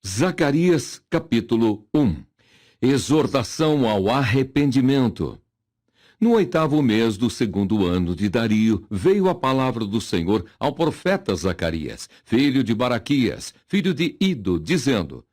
Zacarias, capítulo 1. Exortação ao arrependimento. No 8º mês do 2º ano de Dario, veio a palavra do Senhor ao profeta Zacarias, filho de Baraquias, filho de Ido, dizendo: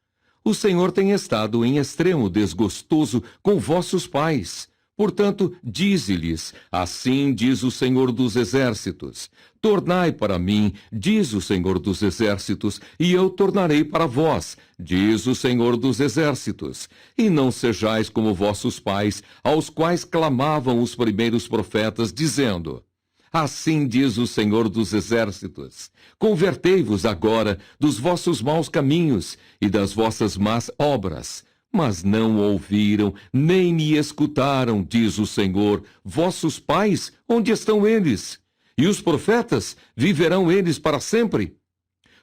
O Senhor tem estado em extremo desgostoso com vossos pais. Portanto, dize-lhes: Assim diz o Senhor dos Exércitos: Tornai para mim, diz o Senhor dos Exércitos, e eu tornarei para vós, diz o Senhor dos Exércitos. E não sejais como vossos pais, aos quais clamavam os primeiros profetas, dizendo: Assim diz o Senhor dos Exércitos: Convertei-vos agora dos vossos maus caminhos e das vossas más obras. Mas não ouviram, nem me escutaram, diz o Senhor. Vossos pais, onde estão eles? E os profetas, viverão eles para sempre?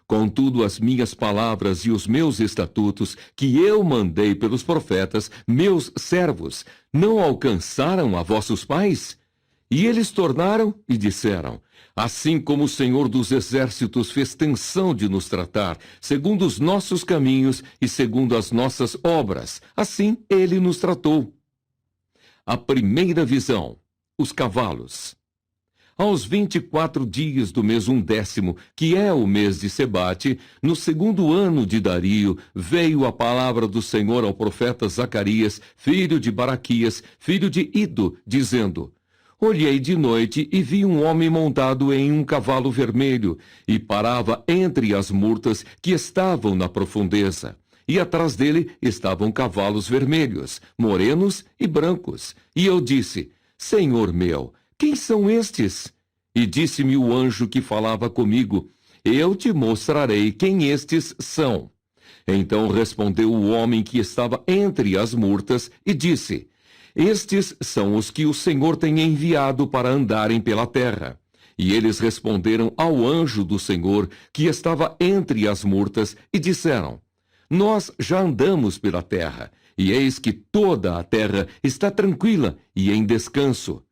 Contudo, as minhas palavras e os meus estatutos, que eu mandei pelos profetas, meus servos, não alcançaram a vossos pais? E eles tornaram e disseram: Assim como o Senhor dos Exércitos fez tensão de nos tratar, segundo os nossos caminhos e segundo as nossas obras, assim ele nos tratou. A primeira visão: os cavalos. Aos 24 dias do mês 11º, que é o mês de Sebate, no 2º ano de Dario, veio a palavra do Senhor ao profeta Zacarias, filho de Baraquias, filho de Ido, dizendo: Olhei de noite e vi um homem montado em um cavalo vermelho, e parava entre as murtas que estavam na profundeza. E atrás dele estavam cavalos vermelhos, morenos e brancos. E eu disse: Senhor meu, quem são estes? E disse-me o anjo que falava comigo: Eu te mostrarei quem estes são. Então respondeu o homem que estava entre as murtas e disse: Estes são os que o Senhor tem enviado para andarem pela terra. E eles responderam ao anjo do Senhor, que estava entre as murtas, e disseram: Nós já andamos pela terra, e eis que toda a terra está tranquila e em descanso.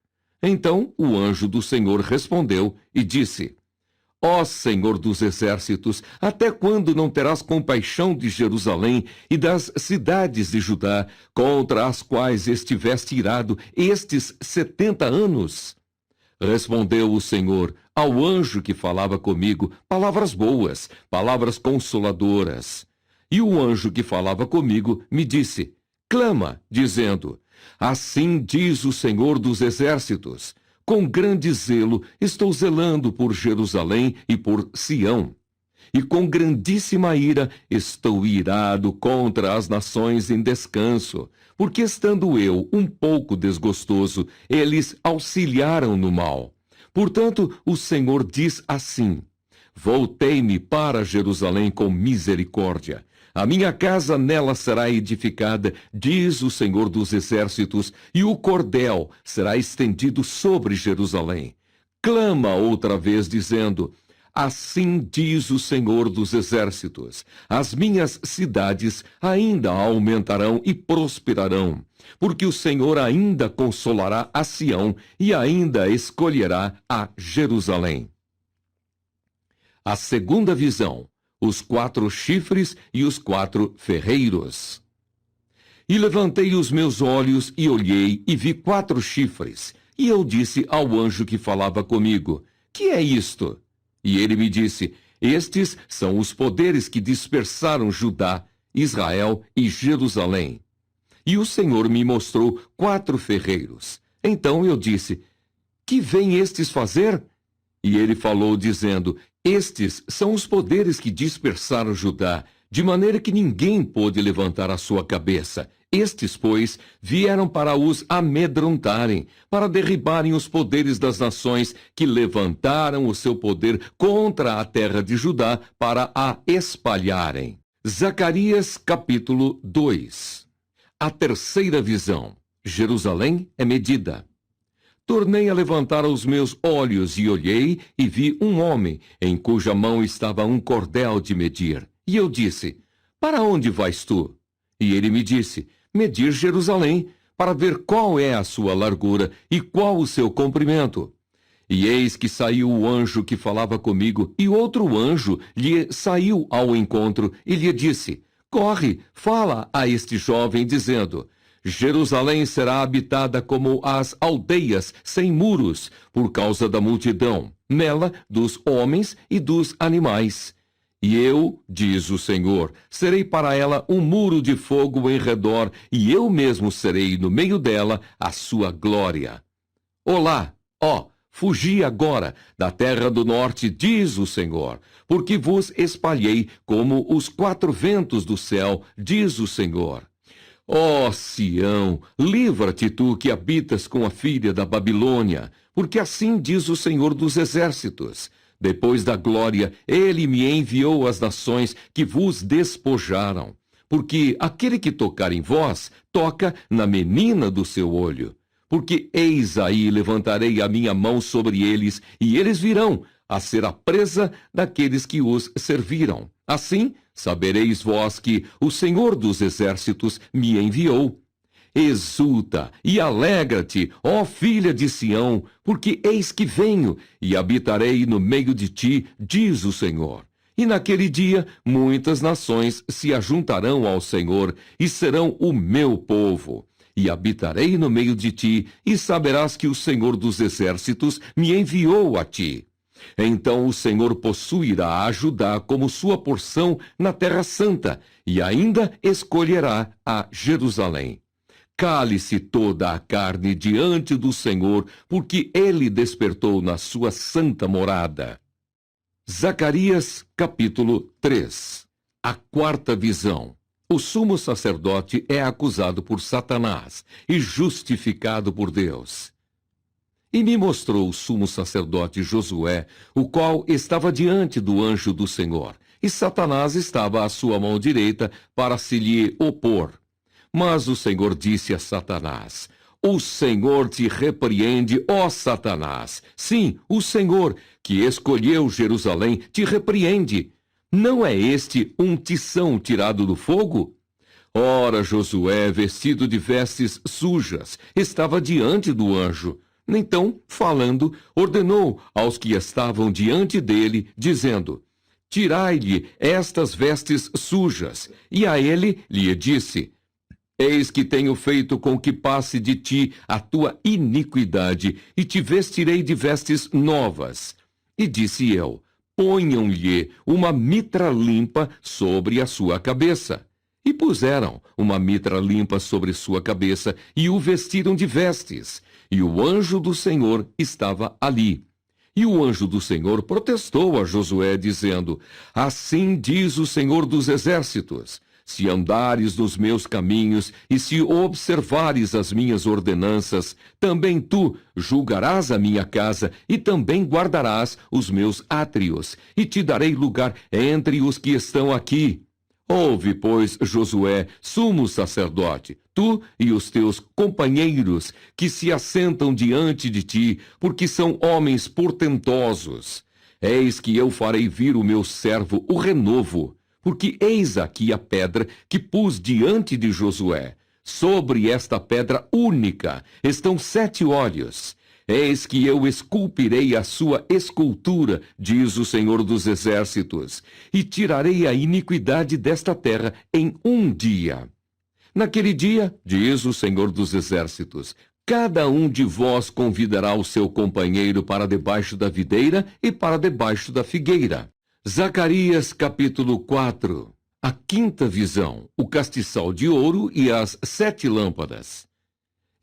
Então o anjo do Senhor respondeu e disse: Ó Senhor dos Exércitos, até quando não terás compaixão de Jerusalém e das cidades de Judá, contra as quais estiveste irado estes 70 anos? Respondeu o Senhor ao anjo que falava comigo palavras boas, palavras consoladoras. E o anjo que falava comigo me disse: Clama, dizendo: Assim diz o Senhor dos Exércitos: Com grande zelo estou zelando por Jerusalém e por Sião. E com grandíssima ira estou irado contra as nações em descanso, porque estando eu um pouco desgostoso, eles auxiliaram no mal. Portanto, o Senhor diz assim: Voltei-me para Jerusalém com misericórdia. A minha casa nela será edificada, diz o Senhor dos Exércitos, e o cordel será estendido sobre Jerusalém. Clama outra vez, dizendo: Assim diz o Senhor dos Exércitos: As minhas cidades ainda aumentarão e prosperarão, porque o Senhor ainda consolará a Sião e ainda escolherá a Jerusalém. A segunda visão: os 4 chifres e os 4 ferreiros. E levantei os meus olhos e olhei e vi 4 chifres. E eu disse ao anjo que falava comigo: Que é isto? E ele me disse: Estes são os poderes que dispersaram Judá, Israel e Jerusalém. E o Senhor me mostrou 4 ferreiros. Então eu disse: Que vêm estes fazer? E ele falou, dizendo: Estes são os poderes que dispersaram Judá, de maneira que ninguém pôde levantar a sua cabeça. Estes, pois, vieram para os amedrontarem, para derribarem os poderes das nações que levantaram o seu poder contra a terra de Judá para a espalharem. Zacarias, capítulo 2. A terceira visão: Jerusalém é medida. Tornei a levantar os meus olhos e olhei e vi um homem, em cuja mão estava um cordel de medir. E eu disse: Para onde vais tu? E ele me disse: Medir Jerusalém, para ver qual é a sua largura e qual o seu comprimento. E eis que saiu o anjo que falava comigo, e outro anjo lhe saiu ao encontro e lhe disse: Corre, fala a este jovem, dizendo: Jerusalém será habitada como as aldeias sem muros, por causa da multidão, nela dos homens e dos animais. E eu, diz o Senhor, serei para ela um muro de fogo em redor, e eu mesmo serei no meio dela a sua glória. Olá, ó, fugi agora da terra do norte, diz o Senhor, porque vos espalhei como os quatro ventos do céu, diz o Senhor. Ó Sião, livra-te tu que habitas com a filha da Babilônia, porque assim diz o Senhor dos Exércitos. Depois da glória, ele me enviou às nações que vos despojaram. Porque aquele que tocar em vós, toca na menina do seu olho. Porque eis aí levantarei a minha mão sobre eles, e eles virão a ser a presa daqueles que os serviram. Assim, sabereis vós que o Senhor dos Exércitos me enviou. Exulta e alegra-te, ó filha de Sião, porque eis que venho e habitarei no meio de ti, diz o Senhor. E naquele dia muitas nações se ajuntarão ao Senhor e serão o meu povo. E habitarei no meio de ti, e saberás que o Senhor dos Exércitos me enviou a ti. Então o Senhor possuirá a Judá como sua porção na Terra Santa, e ainda escolherá a Jerusalém. Cale-se toda a carne diante do Senhor, porque ele despertou na sua santa morada. Zacarias, capítulo 3. A quarta visão. O sumo sacerdote é acusado por Satanás e justificado por Deus. E me mostrou o sumo sacerdote Josué, o qual estava diante do anjo do Senhor, e Satanás estava à sua mão direita para se lhe opor. Mas o Senhor disse a Satanás: O Senhor te repreende, ó Satanás. Sim, o Senhor, que escolheu Jerusalém, te repreende. Não é este um tição tirado do fogo? Ora, Josué, vestido de vestes sujas, estava diante do anjo. Então, falando, ordenou aos que estavam diante dele, dizendo: Tirai-lhe estas vestes sujas. E a ele lhe disse: Eis que tenho feito com que passe de ti a tua iniquidade, e te vestirei de vestes novas. E disse eu: Ponham-lhe uma mitra limpa sobre a sua cabeça. E puseram uma mitra limpa sobre sua cabeça, e o vestiram de vestes. E o anjo do Senhor estava ali. E o anjo do Senhor protestou a Josué, dizendo: Assim diz o Senhor dos Exércitos: Se andares nos meus caminhos e se observares as minhas ordenanças, também tu julgarás a minha casa e também guardarás os meus átrios, e te darei lugar entre os que estão aqui. Ouve, pois, Josué, sumo sacerdote, tu e os teus companheiros que se assentam diante de ti, porque são homens portentosos. Eis que eu farei vir o meu servo, o renovo. Porque eis aqui a pedra que pus diante de Josué. Sobre esta pedra única estão 7 olhos. Eis que eu esculpirei a sua escultura, diz o Senhor dos Exércitos, e tirarei a iniquidade desta terra em um dia. Naquele dia, diz o Senhor dos Exércitos, cada um de vós convidará o seu companheiro para debaixo da videira e para debaixo da figueira. Zacarias, capítulo 4. A quinta visão, o castiçal de ouro e as 7 lâmpadas.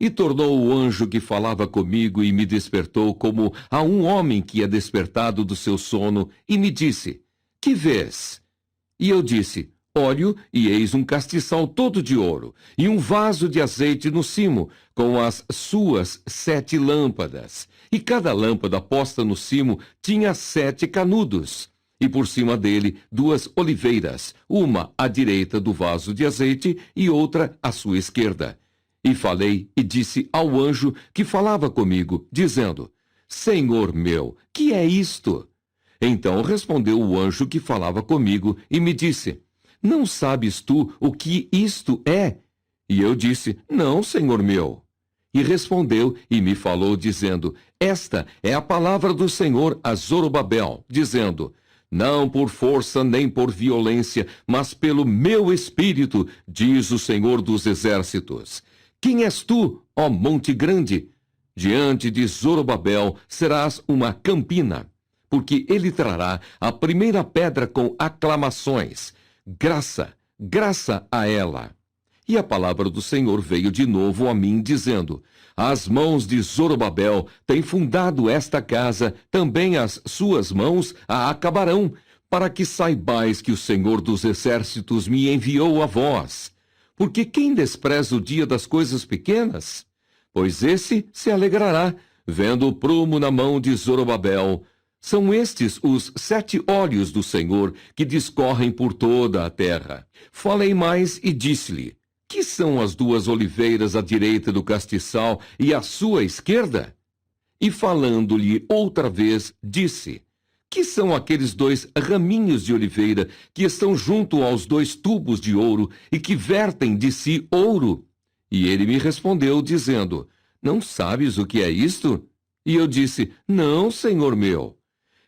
E tornou o anjo que falava comigo e me despertou como a um homem que é despertado do seu sono, e me disse: Que vês? E eu disse: Olho, e eis um castiçal todo de ouro, e um vaso de azeite no cimo, com as suas 7 lâmpadas. E cada lâmpada posta no cimo tinha 7 canudos. E por cima dele 2 oliveiras, uma à direita do vaso de azeite e outra à sua esquerda. E falei e disse ao anjo que falava comigo, dizendo: Senhor meu, que é isto? Então respondeu o anjo que falava comigo e me disse: Não sabes tu o que isto é? E eu disse: Não, Senhor meu. E respondeu e me falou, dizendo: Esta é a palavra do Senhor a Zorobabel, dizendo: não por força nem por violência, mas pelo meu espírito, diz o Senhor dos Exércitos. Quem és tu, ó monte grande? Diante de Zorobabel serás uma campina, porque ele trará a primeira pedra com aclamações. Graça, graça a ela. E a palavra do Senhor veio de novo a mim, dizendo: as mãos de Zorobabel têm fundado esta casa, também as suas mãos a acabarão, para que saibais que o Senhor dos Exércitos me enviou a vós. Porque quem despreza o dia das coisas pequenas? Pois esse se alegrará, vendo o prumo na mão de Zorobabel. São estes os 7 olhos do Senhor que discorrem por toda a terra. Falei mais e disse-lhe: que são as 2 oliveiras à direita do castiçal e à sua esquerda? E falando-lhe outra vez, disse: que são aqueles 2 raminhos de oliveira que estão junto aos 2 tubos de ouro e que vertem de si ouro? E ele me respondeu, dizendo: não sabes o que é isto? E eu disse: não, senhor meu.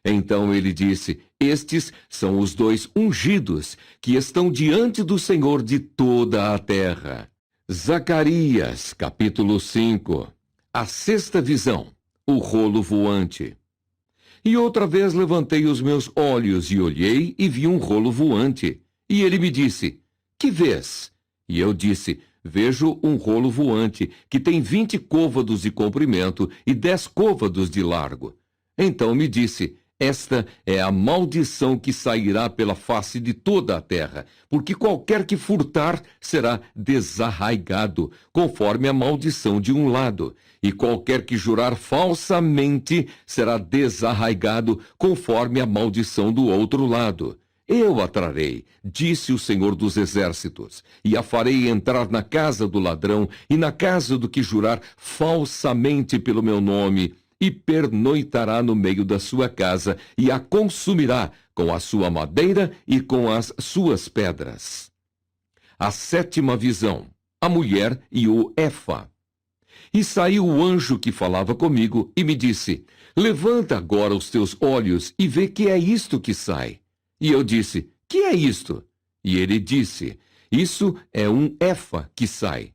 Então ele disse: estes são os 2 ungidos que estão diante do Senhor de toda a terra. Zacarias, capítulo 5. A 6ª visão, o rolo voante. E outra vez levantei os meus olhos e olhei e vi um rolo voante. E ele me disse: que vês? E eu disse: vejo um rolo voante que tem 20 côvados de comprimento e 10 côvados de largo. Então me disse: esta é a maldição que sairá pela face de toda a terra, porque qualquer que furtar será desarraigado, conforme a maldição de um lado, e qualquer que jurar falsamente será desarraigado, conforme a maldição do outro lado. Eu a trarei, disse o Senhor dos Exércitos, e a farei entrar na casa do ladrão e na casa do que jurar falsamente pelo meu nome, e pernoitará no meio da sua casa, e a consumirá com a sua madeira e com as suas pedras. A 7ª visão, a mulher e o Efa. E saiu o anjo que falava comigo, e me disse: levanta agora os teus olhos, e vê que é isto que sai. E eu disse: que é isto? E ele disse: isso é um Efa que sai.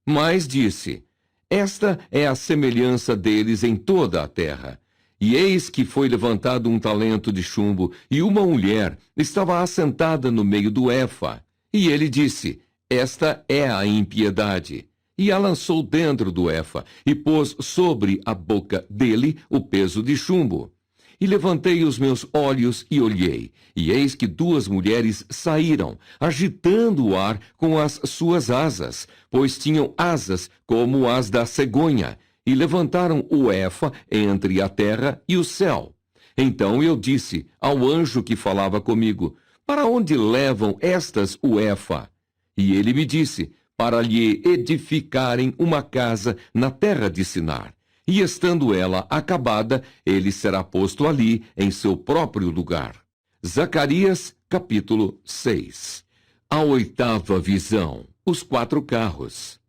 Mas disse: esta é a semelhança deles em toda a terra. E eis que foi levantado um talento de chumbo, e uma mulher estava assentada no meio do Efa. E ele disse: esta é a impiedade. E a lançou dentro do Efa, e pôs sobre a boca dele o peso de chumbo. E levantei os meus olhos e olhei, e eis que 2 mulheres saíram, agitando o ar com as suas asas, pois tinham asas como as da cegonha, e levantaram o Efa entre a terra e o céu. Então eu disse ao anjo que falava comigo: para onde levam estas o Efa? E ele me disse: para lhe edificarem uma casa na terra de Sinar. E estando ela acabada, ele será posto ali em seu próprio lugar. Zacarias, capítulo 6. A 8ª visão, os 4 carros.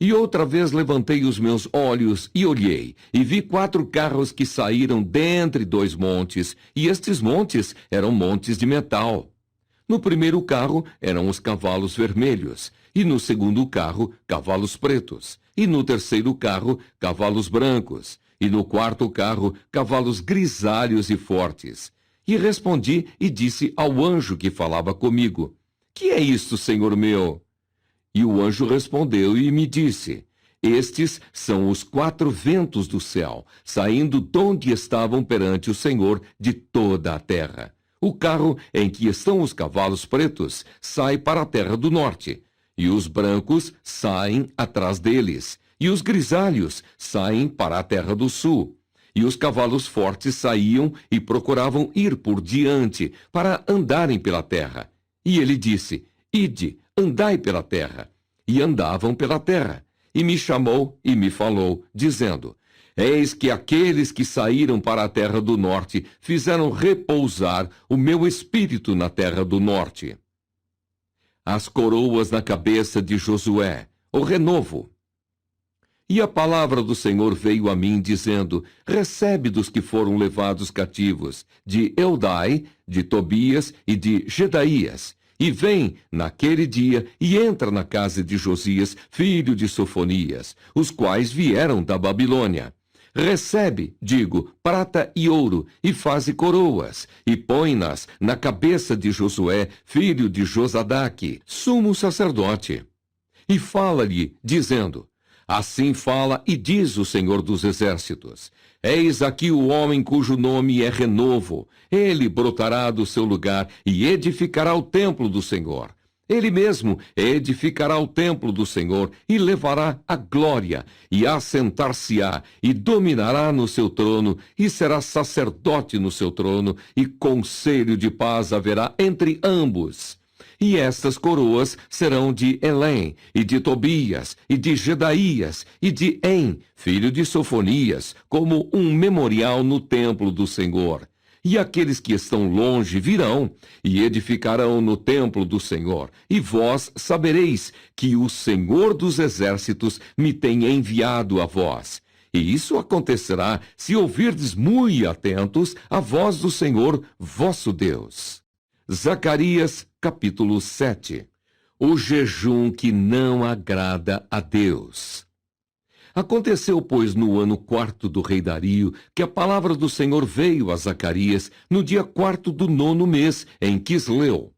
E outra vez levantei os meus olhos e olhei, e vi 4 carros que saíram dentre 2 montes, e estes montes eram montes de metal. No primeiro carro eram os cavalos vermelhos, e no segundo carro, cavalos pretos, e no terceiro carro, cavalos brancos, e no quarto carro, cavalos grisalhos e fortes. E respondi e disse ao anjo que falava comigo: que é isto, senhor meu? E o anjo respondeu e me disse: estes são os 4 ventos do céu, saindo donde estavam perante o Senhor de toda a terra. O carro em que estão os cavalos pretos sai para a terra do norte, e os brancos saem atrás deles, e os grisalhos saem para a terra do sul. E os cavalos fortes saíam e procuravam ir por diante, para andarem pela terra. E ele disse: ide, andai pela terra. E andavam pela terra. E me chamou e me falou, dizendo: eis que aqueles que saíram para a terra do norte fizeram repousar o meu espírito na terra do norte. As coroas na cabeça de Josué, o renovo. E a palavra do Senhor veio a mim, dizendo: recebe dos que foram levados cativos, de Eldai, de Tobias e de Gedaías, e vem naquele dia e entra na casa de Josias, filho de Sofonias, os quais vieram da Babilônia. Recebe, digo, prata e ouro, e faze coroas, e põe-nas na cabeça de Josué, filho de Josadaque, sumo sacerdote. E fala-lhe, dizendo: assim fala e diz o Senhor dos Exércitos: eis aqui o homem cujo nome é Renovo. Ele brotará do seu lugar e edificará o templo do Senhor. Ele mesmo edificará o templo do Senhor e levará a glória, e assentar-se-á, e dominará no seu trono, e será sacerdote no seu trono, e conselho de paz haverá entre ambos. E estas coroas serão de Elém, e de Tobias, e de Gedaías, e de En, filho de Sofonias, como um memorial no templo do Senhor. E aqueles que estão longe virão, e edificarão no templo do Senhor. E vós sabereis que o Senhor dos Exércitos me tem enviado a vós. E isso acontecerá se ouvirdes muito atentos a voz do Senhor vosso Deus. Zacarias, capítulo 7. O jejum que não agrada a Deus. Aconteceu, pois, no ano 4º do rei Dario, que a palavra do Senhor veio a Zacarias no dia 4º do 9º mês, em Quisleu.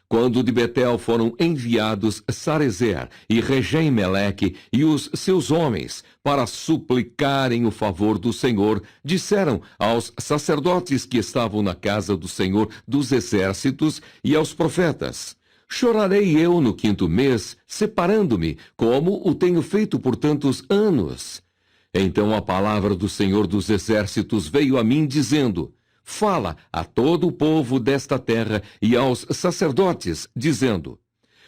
Quando de Betel foram enviados Sarezer e Regem-Meleque e os seus homens para suplicarem o favor do Senhor, disseram aos sacerdotes que estavam na casa do Senhor dos Exércitos e aos profetas: chorarei eu no 5º mês, separando-me, como o tenho feito por tantos anos. Então a palavra do Senhor dos Exércitos veio a mim, dizendo: fala a todo o povo desta terra e aos sacerdotes, dizendo: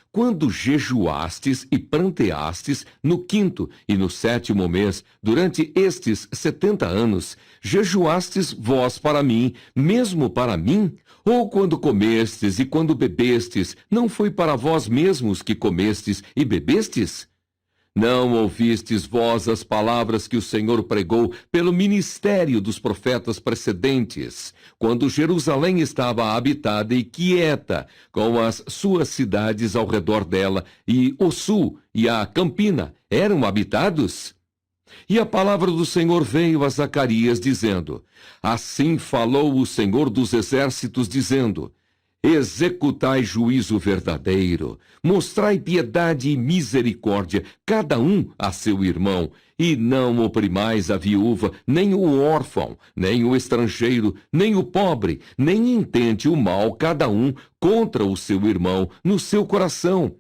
quando jejuastes e pranteastes no 5º e no 7º mês, durante estes 70 anos, jejuastes vós para mim, mesmo para mim? Ou quando comestes e quando bebestes, não foi para vós mesmos que comestes e bebestes? Não ouvistes vós as palavras que o Senhor pregou pelo ministério dos profetas precedentes, quando Jerusalém estava habitada e quieta, com as suas cidades ao redor dela, e o sul e a campina eram habitados? E a palavra do Senhor veio a Zacarias, dizendo: assim falou o Senhor dos Exércitos, dizendo: executai juízo verdadeiro, mostrai piedade e misericórdia, cada um a seu irmão, e não oprimais a viúva, nem o órfão, nem o estrangeiro, nem o pobre, nem intente o mal cada um contra o seu irmão no seu coração.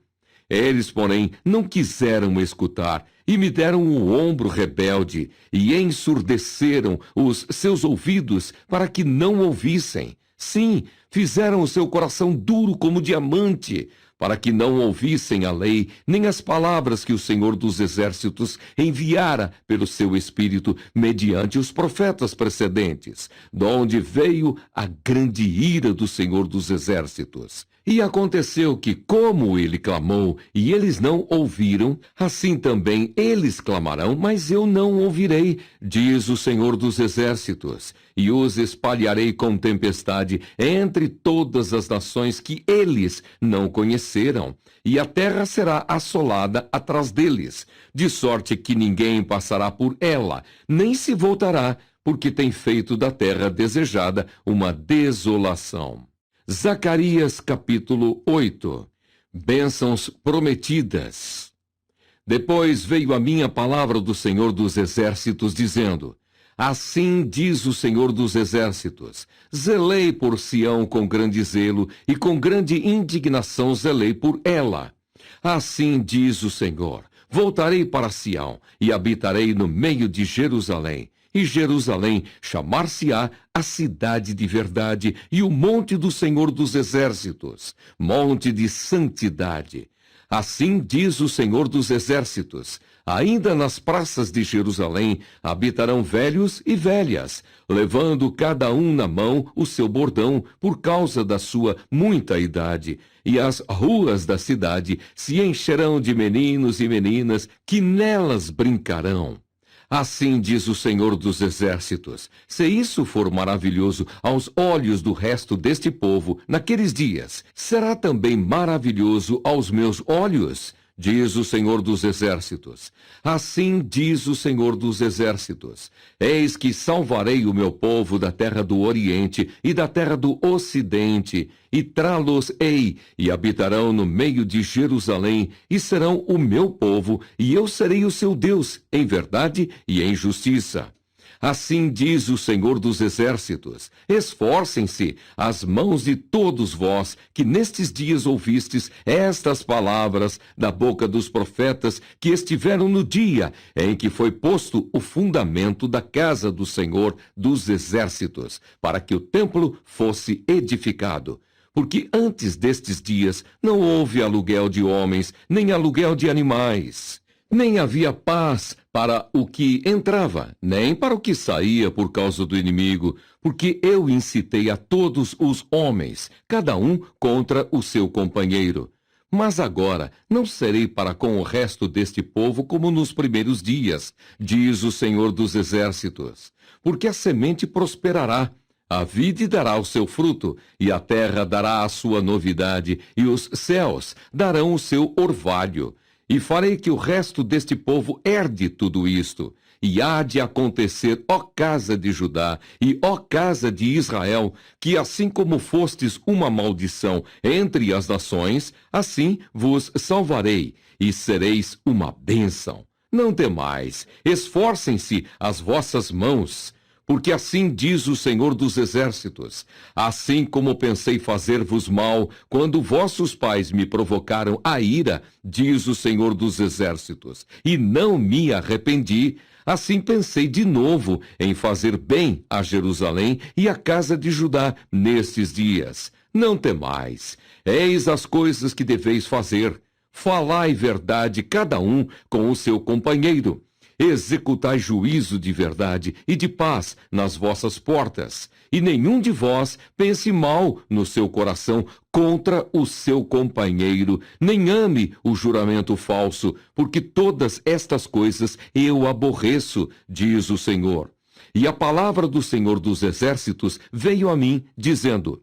Eles, porém, não quiseram escutar, e me deram o ombro rebelde, e ensurdeceram os seus ouvidos para que não ouvissem. Sim, fizeram o seu coração duro como diamante, para que não ouvissem a lei, nem as palavras que o Senhor dos Exércitos enviara pelo seu Espírito mediante os profetas precedentes, donde veio a grande ira do Senhor dos Exércitos. E aconteceu que, como ele clamou, e eles não ouviram, assim também eles clamarão, mas eu não ouvirei, diz o Senhor dos Exércitos, e os espalharei com tempestade entre todas as nações que eles não conheceram, e a terra será assolada atrás deles, de sorte que ninguém passará por ela, nem se voltará, porque tem feito da terra desejada uma desolação. Zacarias, capítulo 8. Bênçãos prometidas. Depois veio a mim a palavra do Senhor dos Exércitos, dizendo: assim diz o Senhor dos Exércitos: zelei por Sião com grande zelo, e com grande indignação zelei por ela. Assim diz o Senhor: voltarei para Sião, e habitarei no meio de Jerusalém. E Jerusalém chamar-se-á a cidade de verdade, e o monte do Senhor dos Exércitos, monte de santidade. Assim diz o Senhor dos Exércitos: ainda nas praças de Jerusalém habitarão velhos e velhas, levando cada um na mão o seu bordão por causa da sua muita idade. E as ruas da cidade se encherão de meninos e meninas que nelas brincarão. Assim diz o Senhor dos Exércitos: se isso for maravilhoso aos olhos do resto deste povo naqueles dias, será também maravilhoso aos meus olhos, diz o Senhor dos Exércitos. Assim diz o Senhor dos Exércitos: eis que salvarei o meu povo da terra do Oriente e da terra do Ocidente, e trá-los-ei, e habitarão no meio de Jerusalém, e serão o meu povo, e eu serei o seu Deus, em verdade e em justiça. Assim diz o Senhor dos Exércitos: esforcem-se as mãos de todos vós, que nestes dias ouvistes estas palavras da boca dos profetas que estiveram no dia em que foi posto o fundamento da casa do Senhor dos Exércitos, para que o templo fosse edificado. Porque antes destes dias não houve aluguel de homens, nem aluguel de animais. Nem havia paz para o que entrava, nem para o que saía por causa do inimigo, porque eu incitei a todos os homens, cada um contra o seu companheiro. Mas agora não serei para com o resto deste povo como nos primeiros dias, diz o Senhor dos Exércitos, porque a semente prosperará. A vide dará o seu fruto, e a terra dará a sua novidade, e os céus darão o seu orvalho. E farei que o resto deste povo herde tudo isto. E há de acontecer, ó casa de Judá e ó casa de Israel, que assim como fostes uma maldição entre as nações, assim vos salvarei, e sereis uma bênção. Não temais, esforcem-se as vossas mãos. Porque assim diz o Senhor dos Exércitos: assim como pensei fazer-vos mal quando vossos pais me provocaram a ira, diz o Senhor dos Exércitos, e não me arrependi, assim pensei de novo em fazer bem a Jerusalém e à casa de Judá nestes dias. Não temais, eis as coisas que deveis fazer. Falai verdade cada um com o seu companheiro. Executai juízo de verdade e de paz nas vossas portas, e nenhum de vós pense mal no seu coração contra o seu companheiro, nem ame o juramento falso, porque todas estas coisas eu aborreço, diz o Senhor. E a palavra do Senhor dos Exércitos veio a mim, dizendo: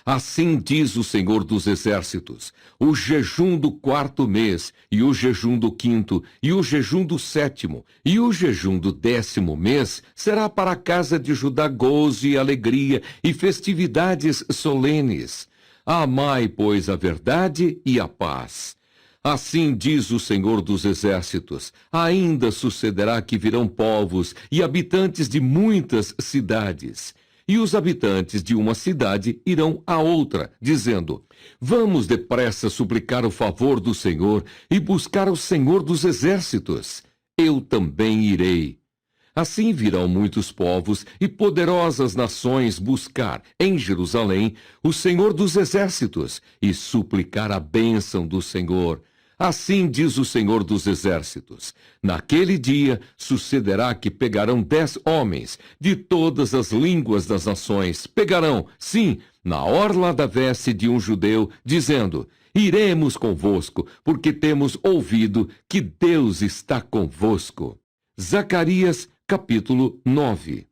assim diz o Senhor dos Exércitos: o jejum do 4º mês, e o jejum do 5º, e o jejum do 7º, e o jejum do 10º mês será para a casa de Judá gozo e alegria e festividades solenes. Amai, pois, a verdade e a paz. Assim diz o Senhor dos Exércitos: ainda sucederá que virão povos e habitantes de muitas cidades. E os habitantes de uma cidade irão a outra, dizendo: vamos depressa suplicar o favor do Senhor e buscar o Senhor dos Exércitos. Eu também irei. Assim virão muitos povos e poderosas nações buscar em Jerusalém o Senhor dos Exércitos e suplicar a bênção do Senhor. Assim diz o Senhor dos Exércitos: naquele dia sucederá que pegarão 10 homens de todas as línguas das nações, pegarão, sim, na orla da veste de um judeu, dizendo: iremos convosco, porque temos ouvido que Deus está convosco. Zacarias, capítulo 9.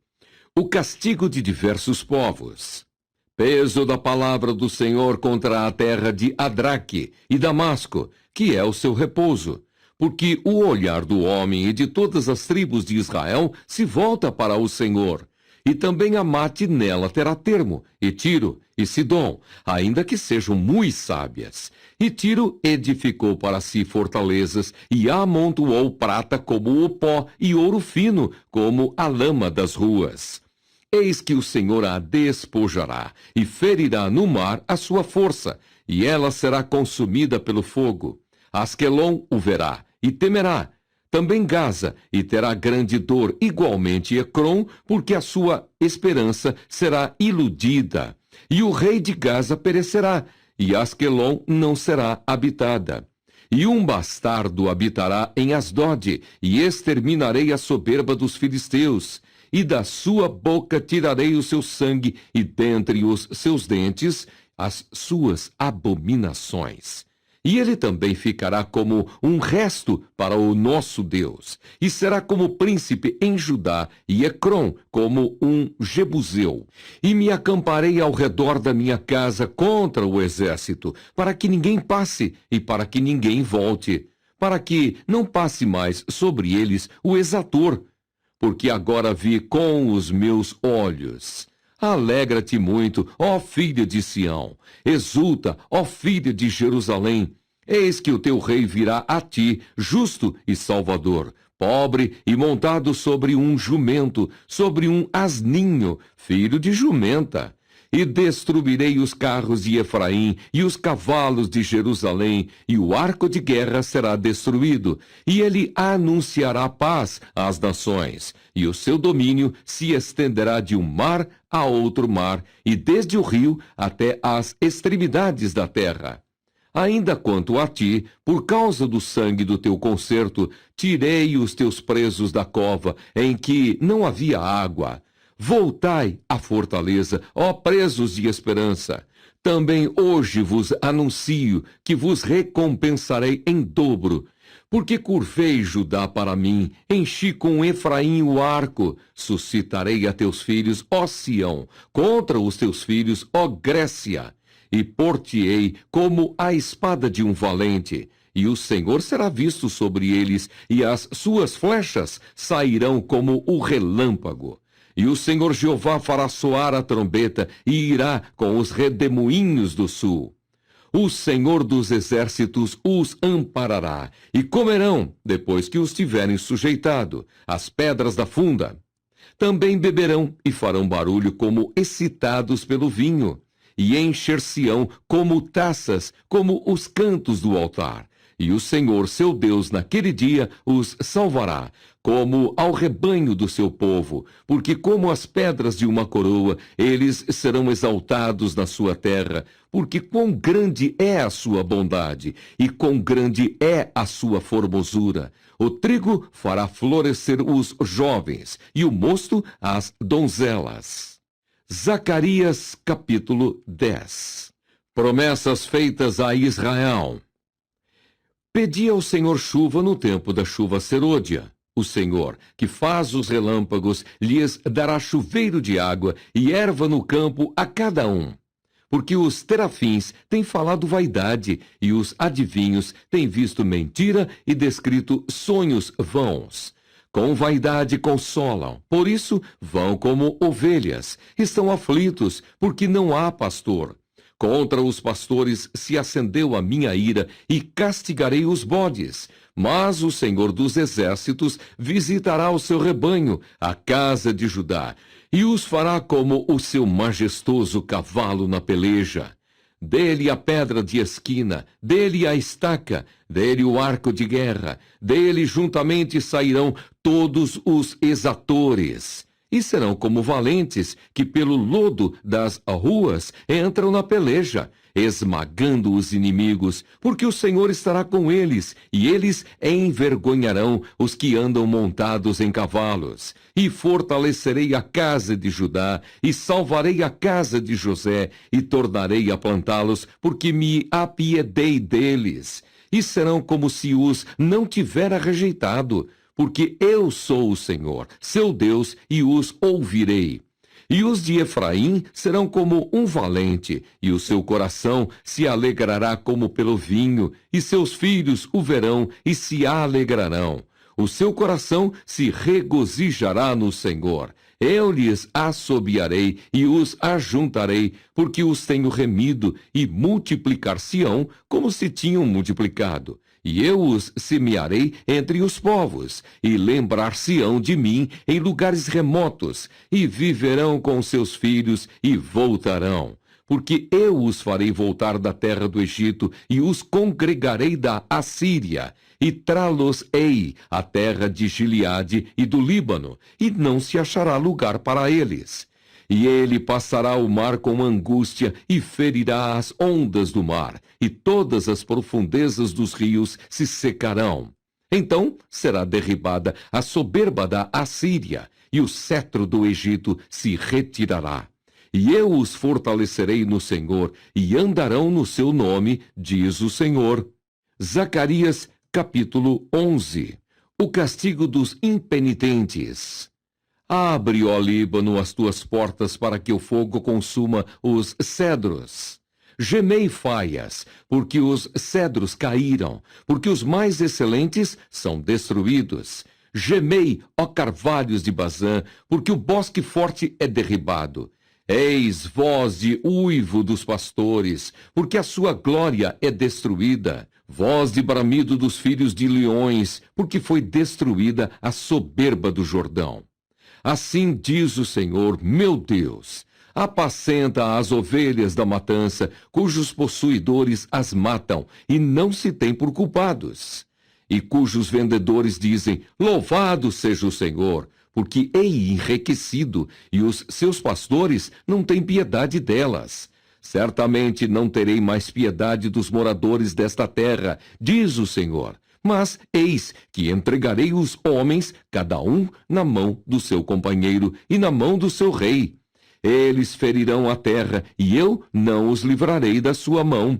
O castigo de diversos povos. Peso da palavra do Senhor contra a terra de Adraque e Damasco, que é o seu repouso. Porque o olhar do homem e de todas as tribos de Israel se volta para o Senhor. E também Amate nela terá termo, e Tiro e Sidom, ainda que sejam muito sábias. E Tiro edificou para si fortalezas, e amontoou prata como o pó, e ouro fino como a lama das ruas. Eis que o Senhor a despojará, e ferirá no mar a sua força, e ela será consumida pelo fogo. Asquelon o verá, e temerá. Também Gaza, e terá grande dor, igualmente Ecrom, porque a sua esperança será iludida. E o rei de Gaza perecerá, e Asquelon não será habitada. E um bastardo habitará em Asdode, e exterminarei a soberba dos filisteus, e da sua boca tirarei o seu sangue, e dentre os seus dentes as suas abominações. E ele também ficará como um resto para o nosso Deus, e será como príncipe em Judá, e Ecrom como um jebuseu. E me acamparei ao redor da minha casa contra o exército, para que ninguém passe e para que ninguém volte, para que não passe mais sobre eles o exator, porque agora vi com os meus olhos. Alegra-te muito, ó filha de Sião. Exulta, ó filha de Jerusalém. Eis que o teu rei virá a ti, justo e salvador, pobre e montado sobre um jumento, sobre um asninho, filho de jumenta. E destruirei os carros de Efraim e os cavalos de Jerusalém, e o arco de guerra será destruído, e ele anunciará paz às nações, e o seu domínio se estenderá de um mar a outro mar, e desde o rio até as extremidades da terra. Ainda quanto a ti, por causa do sangue do teu concerto, tirei os teus presos da cova, em que não havia água. Voltai à fortaleza, ó presos de esperança. Também hoje vos anuncio que vos recompensarei em dobro. Porque curvei Judá para mim, enchi com Efraim o arco. Suscitarei a teus filhos, ó Sião, contra os teus filhos, ó Grécia. E por-te-ei como a espada de um valente. E o Senhor será visto sobre eles, e as suas flechas sairão como o relâmpago. E o Senhor Jeová fará soar a trombeta, e irá com os redemoinhos do sul. O Senhor dos exércitos os amparará, e comerão, depois que os tiverem sujeitado, as pedras da funda. Também beberão, e farão barulho como excitados pelo vinho, e encher-se-ão como taças, como os cantos do altar. E o Senhor, seu Deus, naquele dia os salvará, como ao rebanho do seu povo, porque como as pedras de uma coroa, eles serão exaltados na sua terra, porque quão grande é a sua bondade, e quão grande é a sua formosura. O trigo fará florescer os jovens, e o mosto as donzelas. Zacarias, capítulo 10. Promessas feitas a Israel. Pedi ao Senhor chuva no tempo da chuva serôdia. O Senhor, que faz os relâmpagos, lhes dará chuveiro de água e erva no campo a cada um. Porque os terafins têm falado vaidade, e os adivinhos têm visto mentira e descrito sonhos vãos. Com vaidade consolam, por isso vão como ovelhas, estão aflitos, porque não há pastor. Contra os pastores se acendeu a minha ira, e castigarei os bodes. Mas o Senhor dos exércitos visitará o seu rebanho, a casa de Judá, e os fará como o seu majestoso cavalo na peleja. Dele a pedra de esquina, dele a estaca, dele o arco de guerra, dele juntamente sairão todos os exatores. E serão como valentes que pelo lodo das ruas entram na peleja, esmagando os inimigos, porque o Senhor estará com eles, e eles envergonharão os que andam montados em cavalos. E fortalecerei a casa de Judá, e salvarei a casa de José, e tornarei a plantá-los, porque me apiedei deles. E serão como se os não tivera rejeitado, porque eu sou o Senhor, seu Deus, e os ouvirei. E os de Efraim serão como um valente, e o seu coração se alegrará como pelo vinho, e seus filhos o verão e se alegrarão. O seu coração se regozijará no Senhor. Eu lhes assobiarei e os ajuntarei, porque os tenho remido, e multiplicar-se-ão como se tinham multiplicado. E eu os semearei entre os povos, e lembrar-se-ão de mim em lugares remotos, e viverão com seus filhos, e voltarão. Porque eu os farei voltar da terra do Egito, e os congregarei da Assíria, e trá-los-ei à terra de Gileade e do Líbano, e não se achará lugar para eles. E ele passará o mar com angústia e ferirá as ondas do mar, e todas as profundezas dos rios se secarão. Então será derribada a soberba da Assíria, e o cetro do Egito se retirará. E eu os fortalecerei no Senhor, e andarão no seu nome, diz o Senhor. Zacarias, capítulo 11. O castigo dos impenitentes. Abre, ó Líbano, as tuas portas para que o fogo consuma os cedros. Gemei, faias, porque os cedros caíram, porque os mais excelentes são destruídos. Gemei, ó carvalhos de Bazã, porque o bosque forte é derribado. Eis voz de uivo dos pastores, porque a sua glória é destruída. Voz de bramido dos filhos de leões, porque foi destruída a soberba do Jordão. Assim diz o Senhor, meu Deus: apacenta as ovelhas da matança, cujos possuidores as matam, e não se têm por culpados. E cujos vendedores dizem, louvado seja o Senhor, porque hei enriquecido, e os seus pastores não têm piedade delas. Certamente não terei mais piedade dos moradores desta terra, diz o Senhor. Mas eis que entregarei os homens, cada um na mão do seu companheiro e na mão do seu rei. Eles ferirão a terra, e eu não os livrarei da sua mão.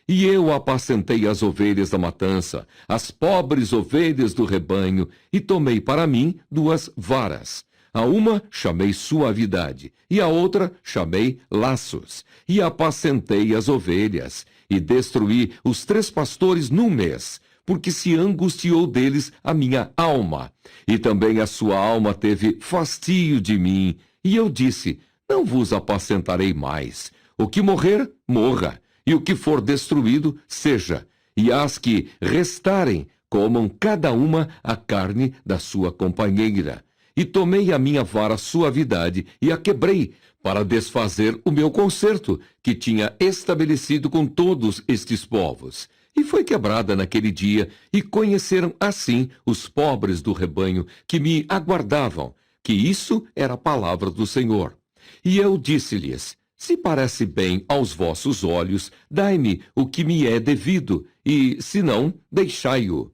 E eu apacentei as ovelhas da matança, as pobres ovelhas do rebanho, e tomei para mim 2 varas. A uma chamei suavidade, e a outra chamei laços. E apacentei as ovelhas, e destruí os 3 pastores num mês, porque se angustiou deles a minha alma. E também a sua alma teve fastio de mim. E eu disse, não vos apacentarei mais. O que morrer, morra. E o que for destruído, seja. E as que restarem, comam cada uma a carne da sua companheira. E tomei a minha vara suavidade e a quebrei, para desfazer o meu concerto, que tinha estabelecido com todos estes povos. E foi quebrada naquele dia, e conheceram assim os pobres do rebanho que me aguardavam, que isso era a palavra do Senhor. E eu disse-lhes, se parece bem aos vossos olhos, dai-me o que me é devido, e, se não, deixai-o.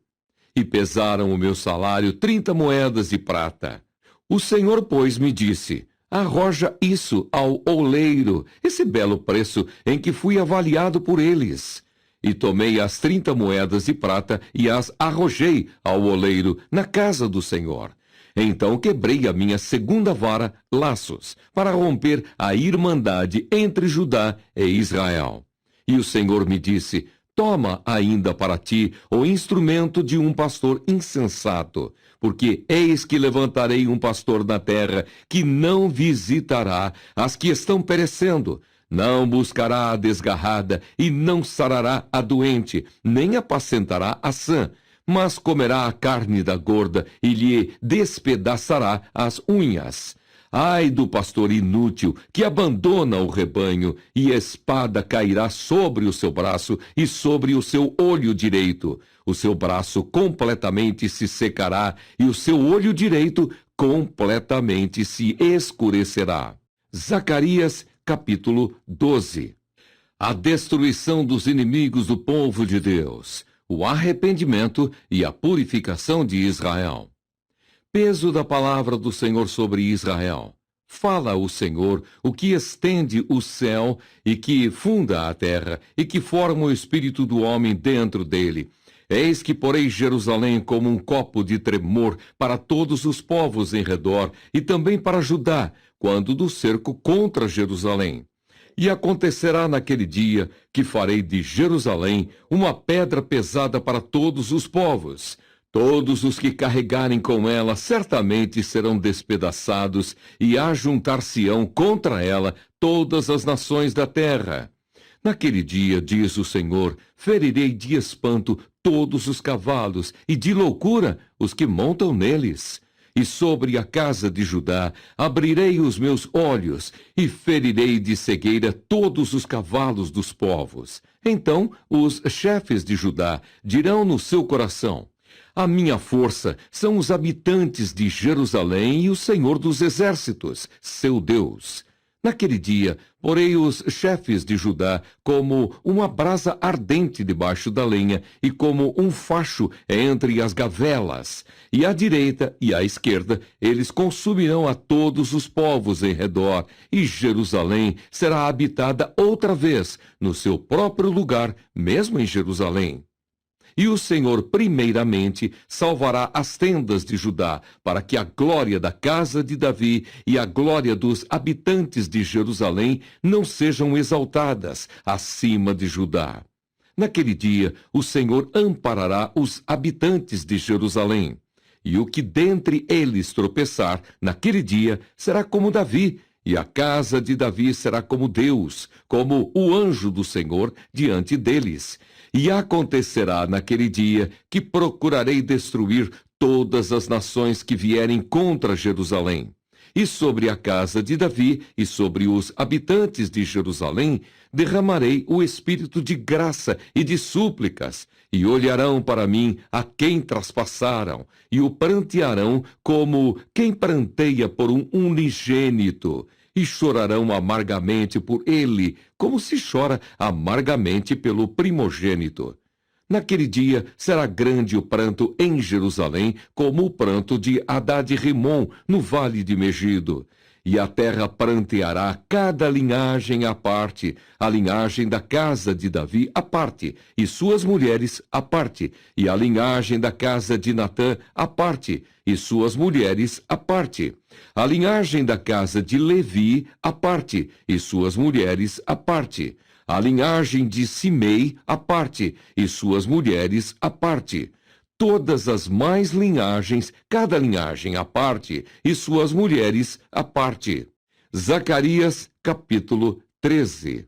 E pesaram o meu salário 30 moedas de prata. O Senhor, pois, me disse, arroja isso ao oleiro, esse belo preço em que fui avaliado por eles. E tomei as 30 moedas de prata e as arrojei ao oleiro na casa do Senhor. Então quebrei a minha segunda vara, laços, para romper a irmandade entre Judá e Israel. E o Senhor me disse, toma ainda para ti o instrumento de um pastor insensato, porque eis que levantarei um pastor na terra que não visitará as que estão perecendo, não buscará a desgarrada e não sarará a doente, nem apacentará a sã, mas comerá a carne da gorda e lhe despedaçará as unhas. Ai do pastor inútil que abandona o rebanho, e espada cairá sobre o seu braço e sobre o seu olho direito. O seu braço completamente se secará e o seu olho direito completamente se escurecerá. Zacarias, capítulo 12. A destruição dos inimigos do povo de Deus, o arrependimento e a purificação de Israel. Peso da palavra do Senhor sobre Israel. Fala o Senhor, o que estende o céu e que funda a terra e que forma o espírito do homem dentro dele. Eis que porei Jerusalém como um copo de tremor para todos os povos em redor e também para Judá, quando do cerco contra Jerusalém. E acontecerá naquele dia que farei de Jerusalém uma pedra pesada para todos os povos. Todos os que carregarem com ela certamente serão despedaçados, e ajuntar-se-ão contra ela todas as nações da terra. Naquele dia, diz o Senhor, ferirei de espanto todos os cavalos, e de loucura os que montam neles. E sobre a casa de Judá abrirei os meus olhos, e ferirei de cegueira todos os cavalos dos povos. Então os chefes de Judá dirão no seu coração, a minha força são os habitantes de Jerusalém e o Senhor dos exércitos, seu Deus. Naquele dia, porei os chefes de Judá como uma brasa ardente debaixo da lenha e como um facho entre as gavelas. E à direita e à esquerda eles consumirão a todos os povos em redor, e Jerusalém será habitada outra vez no seu próprio lugar, mesmo em Jerusalém. E o Senhor, primeiramente, salvará as tendas de Judá, para que a glória da casa de Davi e a glória dos habitantes de Jerusalém não sejam exaltadas acima de Judá. Naquele dia, o Senhor amparará os habitantes de Jerusalém. E o que dentre eles tropeçar, naquele dia, será como Davi, e a casa de Davi será como Deus, como o anjo do Senhor diante deles. E acontecerá naquele dia que procurarei destruir todas as nações que vierem contra Jerusalém. E sobre a casa de Davi e sobre os habitantes de Jerusalém derramarei o espírito de graça e de súplicas, e olharão para mim a quem traspassaram, e o prantearão como quem pranteia por um unigênito, e chorarão amargamente por ele, como se chora amargamente pelo primogênito. Naquele dia será grande o pranto em Jerusalém, como o pranto de Hadad-Rimom, no vale de Megido. E a terra pranteará cada linhagem à parte, a linhagem da casa de Davi à parte, e suas mulheres à parte, e a linhagem da casa de Natã à parte, e suas mulheres à parte, a linhagem da casa de Levi à parte, e suas mulheres à parte, a linhagem de Simei à parte, e suas mulheres à parte, todas as mais linhagens, cada linhagem à parte, e suas mulheres à parte. Zacarias, capítulo 13.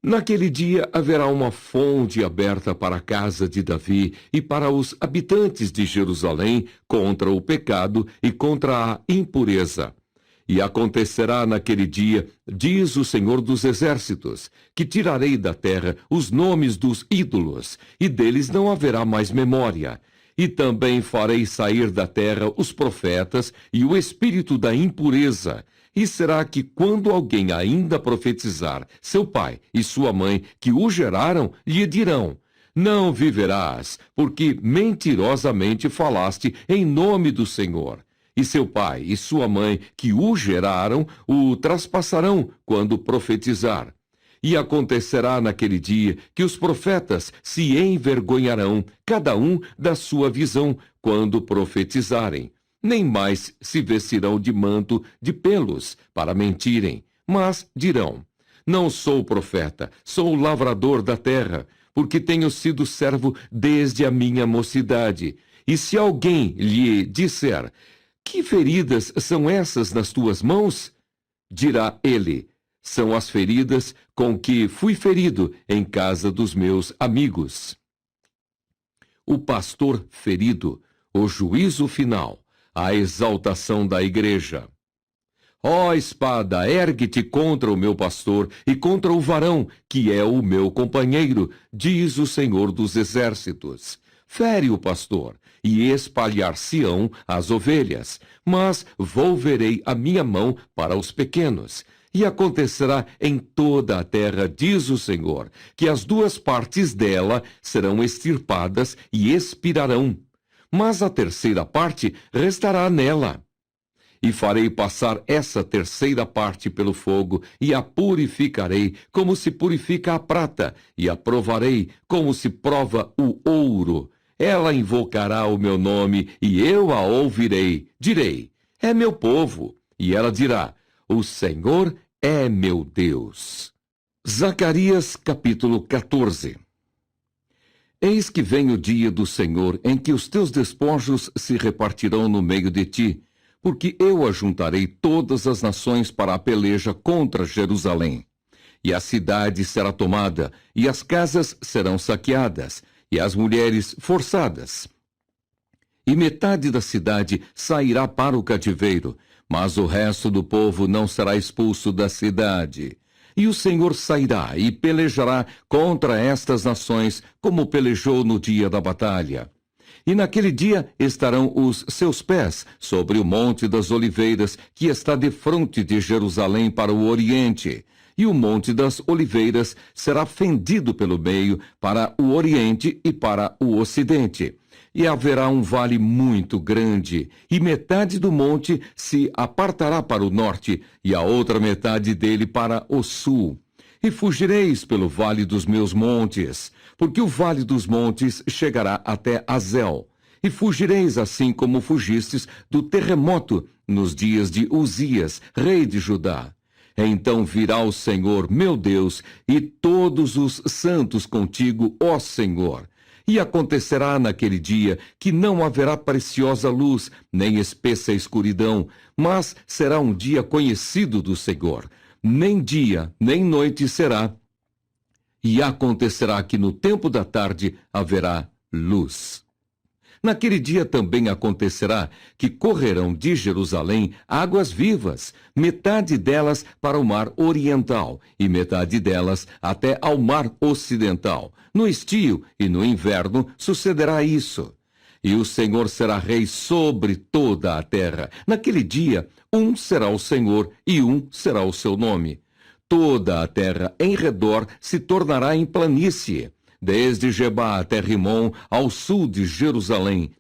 Naquele dia haverá uma fonte aberta para a casa de Davi e para os habitantes de Jerusalém contra o pecado e contra a impureza. E acontecerá naquele dia, diz o Senhor dos Exércitos, que tirarei da terra os nomes dos ídolos, e deles não haverá mais memória. E também farei sair da terra os profetas e o espírito da impureza. E será que quando alguém ainda profetizar, seu pai e sua mãe, que o geraram, lhe dirão: não viverás, porque mentirosamente falaste em nome do Senhor. E seu pai e sua mãe, que o geraram, o traspassarão quando profetizar. E acontecerá naquele dia que os profetas se envergonharão, cada um da sua visão, quando profetizarem. Nem mais se vestirão de manto de pelos para mentirem, mas dirão: não sou profeta, sou lavrador da terra, porque tenho sido servo desde a minha mocidade. E se alguém lhe disser: que feridas são essas nas tuas mãos? Dirá ele: são as feridas com que fui ferido em casa dos meus amigos. O pastor ferido, o juízo final, a exaltação da igreja. Ó espada, ergue-te contra o meu pastor e contra o varão, que é o meu companheiro, diz o Senhor dos Exércitos. Fere o pastor, e espalhar-se-ão as ovelhas, mas volverei a minha mão para os pequenos. E acontecerá em toda a terra, diz o Senhor, que as duas partes dela serão extirpadas e expirarão, mas a terceira parte restará nela. E farei passar essa terceira parte pelo fogo, e a purificarei como se purifica a prata, e a provarei como se prova o ouro. Ela invocará o meu nome, e eu a ouvirei. Direi: é meu povo. E ela dirá: o Senhor é meu Deus. Zacarias, capítulo 14. Eis que vem o dia do Senhor, em que os teus despojos se repartirão no meio de ti, porque eu ajuntarei todas as nações para a peleja contra Jerusalém. E a cidade será tomada, e as casas serão saqueadas, e as mulheres forçadas. E metade da cidade sairá para o cativeiro, mas o resto do povo não será expulso da cidade. E o Senhor sairá e pelejará contra estas nações, como pelejou no dia da batalha. E naquele dia estarão os seus pés sobre o Monte das Oliveiras, que está defronte de Jerusalém para o oriente. E o Monte das Oliveiras será fendido pelo meio para o oriente e para o ocidente. E haverá um vale muito grande, e metade do monte se apartará para o norte, e a outra metade dele para o sul. E fugireis pelo vale dos meus montes, porque o vale dos montes chegará até Azel. E fugireis assim como fugistes do terremoto nos dias de Uzias, rei de Judá. Então virá o Senhor, meu Deus, e todos os santos contigo, ó Senhor. E acontecerá naquele dia que não haverá preciosa luz, nem espessa escuridão, mas será um dia conhecido do Senhor. Nem dia, nem noite será. E acontecerá que no tempo da tarde haverá luz. Naquele dia também acontecerá que correrão de Jerusalém águas vivas, metade delas para o mar oriental, e metade delas até ao mar ocidental. No estio e no inverno sucederá isso. E o Senhor será rei sobre toda a terra. Naquele dia, um será o Senhor e um será o seu nome. Toda a terra em redor se tornará em planície, desde Gebá até Rimon, ao sul de Jerusalém.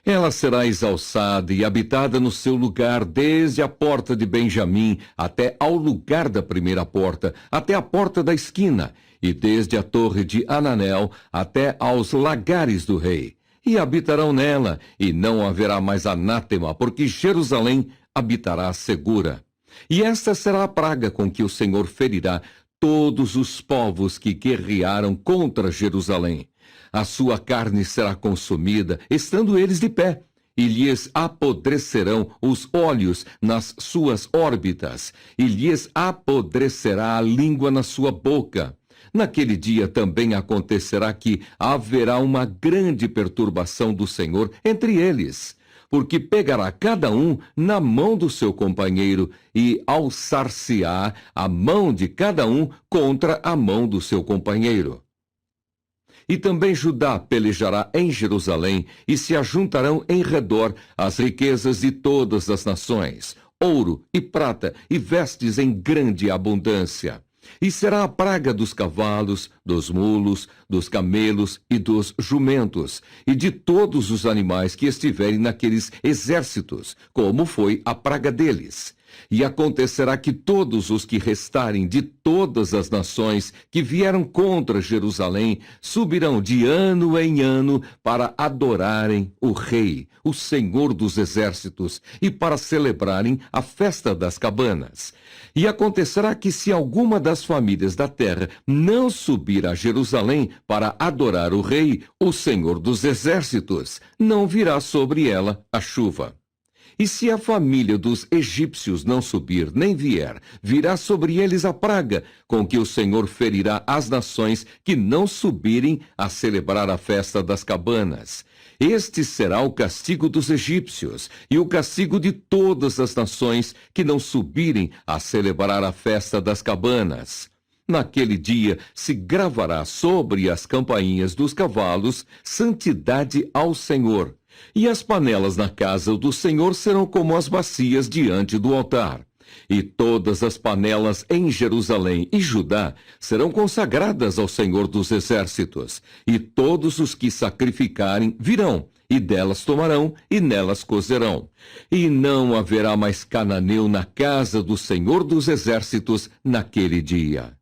Ela será exalçada e habitada no seu lugar, desde a porta de Benjamim até ao lugar da primeira porta, até a porta da esquina, e desde a torre de Ananel até aos lagares do rei. E habitarão nela, e não haverá mais anátema, porque Jerusalém habitará segura. E esta será a praga com que o Senhor ferirá todos os povos que guerrearam contra Jerusalém. A sua carne será consumida, estando eles de pé, e lhes apodrecerão os olhos nas suas órbitas, e lhes apodrecerá a língua na sua boca. Naquele dia também acontecerá que haverá uma grande perturbação do Senhor entre eles, porque pegará cada um na mão do seu companheiro e alçar-se-á a mão de cada um contra a mão do seu companheiro. E também Judá pelejará em Jerusalém, e se ajuntarão em redor as riquezas de todas as nações, ouro e prata e vestes em grande abundância. E será a praga dos cavalos, dos mulos, dos camelos e dos jumentos, e de todos os animais que estiverem naqueles exércitos, como foi a praga deles. E acontecerá que todos os que restarem de todas as nações que vieram contra Jerusalém subirão de ano em ano para adorarem o Rei, o Senhor dos Exércitos, e para celebrarem a festa das cabanas. E acontecerá que se alguma das famílias da terra não subir a Jerusalém para adorar o Rei, o Senhor dos Exércitos, não virá sobre ela a chuva. E se a família dos egípcios não subir, nem vier, virá sobre eles a praga, com que o Senhor ferirá as nações que não subirem a celebrar a festa das cabanas. Este será o castigo dos egípcios, e o castigo de todas as nações que não subirem a celebrar a festa das cabanas. Naquele dia se gravará sobre as campainhas dos cavalos santidade ao Senhor. E as panelas na casa do Senhor serão como as bacias diante do altar. E todas as panelas em Jerusalém e Judá serão consagradas ao Senhor dos Exércitos. E todos os que sacrificarem virão, e delas tomarão, e nelas cozerão. E não haverá mais cananeu na casa do Senhor dos Exércitos naquele dia.